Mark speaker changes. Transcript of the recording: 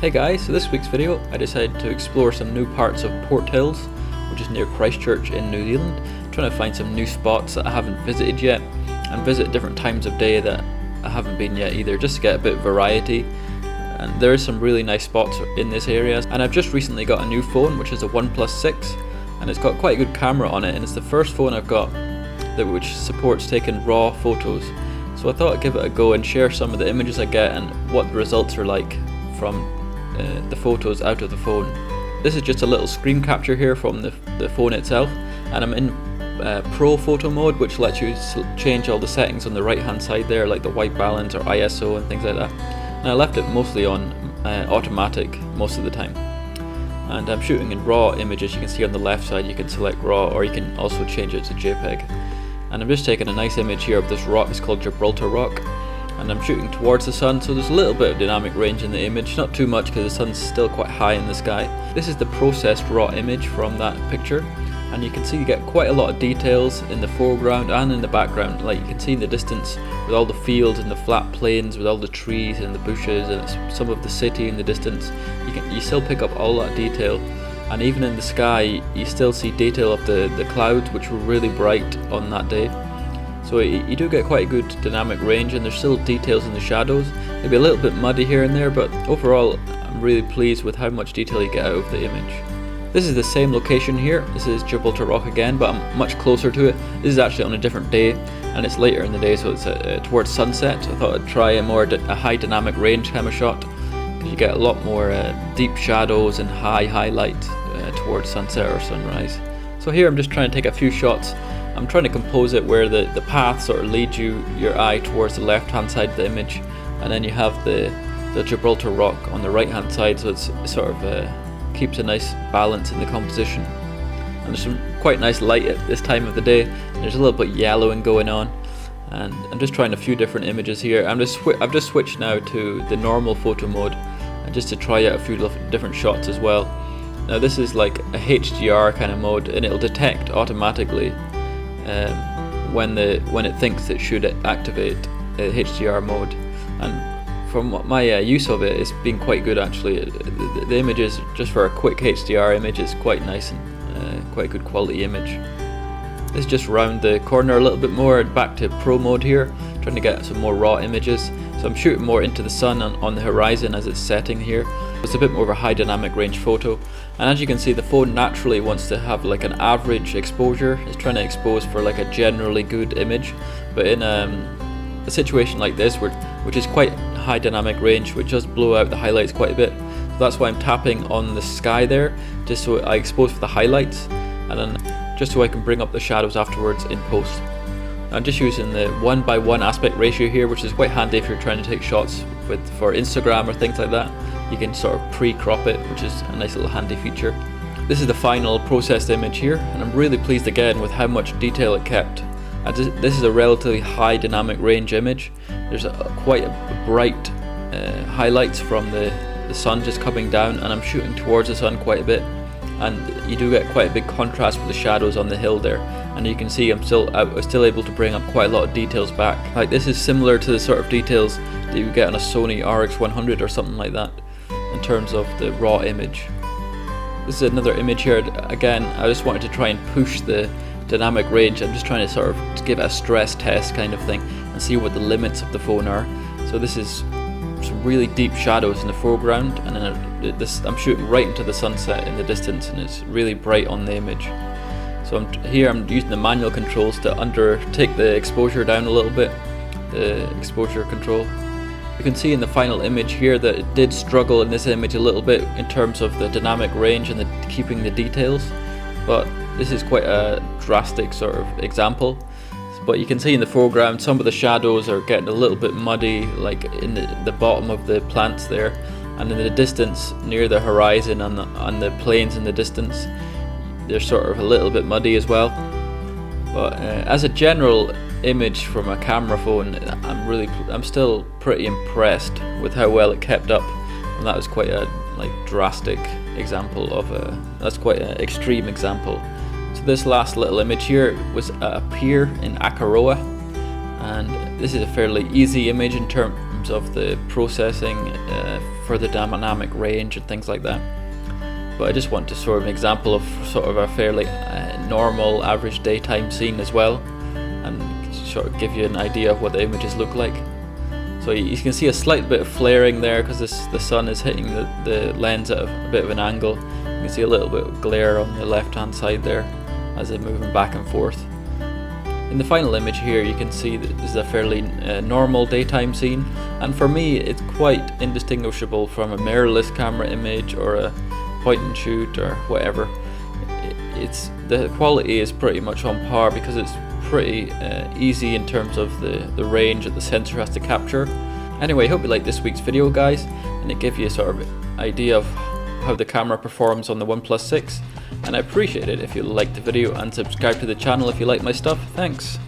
Speaker 1: Hey guys, so this week's video I decided to explore some new parts of Port Hills, which is near Christchurch in New Zealand, trying to find some new spots that I haven't visited yet and visit different times of day that I haven't been yet either, just to get a bit of variety. And there is some really nice spots in this area, and I've just recently got a new phone which is a OnePlus 6, and it's got quite a good camera on it, and it's the first phone I've got which supports taking raw photos. So I thought I'd give it a go and share some of the images I get and what the results are like from the photos out of the phone. This is just a little screen capture here from the phone itself, and I'm in Pro photo mode, which lets you change all the settings on the right hand side there, like the white balance or ISO and things like that. And I left it mostly on automatic most of the time. And I'm shooting in raw images. You can see on the left side you can select raw, or you can also change it to JPEG. And I'm just taking a nice image here of this rock. It's called Gibraltar Rock, and I'm shooting towards the sun, so there's a little bit of dynamic range in the image, not too much because the sun's still quite high in the sky. This is the processed raw image from that picture, and you can see you get quite a lot of details in the foreground and in the background. Like you can see in the distance with all the fields and the flat plains with all the trees and the bushes and some of the city in the distance. You still pick up all that detail, and even in the sky you still see detail of the clouds, which were really bright on that day. So you do get quite a good dynamic range, and there's still details in the shadows. Maybe a little bit muddy here and there, but overall I'm really pleased with how much detail you get out of the image. This is the same location here. This is Gibraltar Rock again, but I'm much closer to it. This is actually on a different day, and it's later in the day, so it's towards sunset. So I thought I'd try a high dynamic range kind of shot, because you get a lot more deep shadows and high highlight towards sunset or sunrise. So here I'm just trying to take a few shots. I'm trying to compose it where the path sort of leads your eye towards the left hand side of the image, and then you have the Gibraltar Rock on the right hand side, so it's sort of keeps a nice balance in the composition. And there's some quite nice light at this time of the day. There's a little bit yellowing going on, and I'm just trying a few different images here. I've just switched now to the normal photo mode, and just to try out a few different shots as well. Now this is like a HDR kind of mode, and it'll detect automatically when it thinks it should activate HDR mode. And from my use of it, it's been quite good actually. The images, just for a quick HDR image, is quite nice and quite good quality image. Let's just round the corner a little bit more, back to Pro mode here, trying to get some more raw images. So I'm shooting more into the sun on the horizon as it's setting here. It's a bit more of a high dynamic range photo, and as you can see, the phone naturally wants to have like an average exposure. It's trying to expose for like a generally good image, but in a situation like this, which is quite high dynamic range, which does blow out the highlights quite a bit. So that's why I'm tapping on the sky there, just so I expose for the highlights, and then just so I can bring up the shadows afterwards in post. I'm just using the 1:1 aspect ratio here, which is quite handy if you're trying to take shots for Instagram or things like that. You can sort of pre-crop it, which is a nice little handy feature. This is the final processed image here, and I'm really pleased again with how much detail it kept. This is a relatively high dynamic range image. There's quite a bright highlights from the sun just coming down, and I'm shooting towards the sun quite a bit, and you do get quite a big contrast with the shadows on the hill there. And you can see I'm still able to bring up quite a lot of details back. Like this is similar to the sort of details that you get on a Sony RX100 or something like that in terms of the raw image. This is another image here. Again, I just wanted to try and push the dynamic range. I'm just trying to sort of give it a stress test kind of thing and see what the limits of the phone are. So this is some really deep shadows in the foreground, and then I'm shooting right into the sunset in the distance, and it's really bright on the image. So I'm using the manual controls to take the exposure down a little bit, the exposure control. You can see in the final image here that it did struggle in this image a little bit in terms of the dynamic range and keeping the details, but this is quite a drastic sort of example. But you can see in the foreground some of the shadows are getting a little bit muddy, like in the bottom of the plants there, and in the distance near the horizon on the plains in the distance, they're sort of a little bit muddy as well. But as a general image from a camera phone, I'm still pretty impressed with how well it kept up, and that was quite a drastic example of that's quite an extreme example. So this last little image here was a pier in Akaroa, and this is a fairly easy image in terms of the processing for the dynamic range and things like that. But I just want to sort of an example of sort of a fairly normal average daytime scene as well, and sort of give you an idea of what the images look like. So you can see a slight bit of flaring there because the sun is hitting the lens at a bit of an angle. You can see a little bit of glare on the left hand side there as they're moving back and forth. In the final image here you can see that this is a fairly normal daytime scene, and for me it's quite indistinguishable from a mirrorless camera image or a point and shoot or whatever. The quality is pretty much on par because it's pretty easy in terms of the range that the sensor has to capture. Anyway, hope you liked this week's video, guys, and it gave you a sort of idea of how the camera performs on the OnePlus 6, and I appreciate it if you like the video and subscribe to the channel if you like my stuff. Thanks.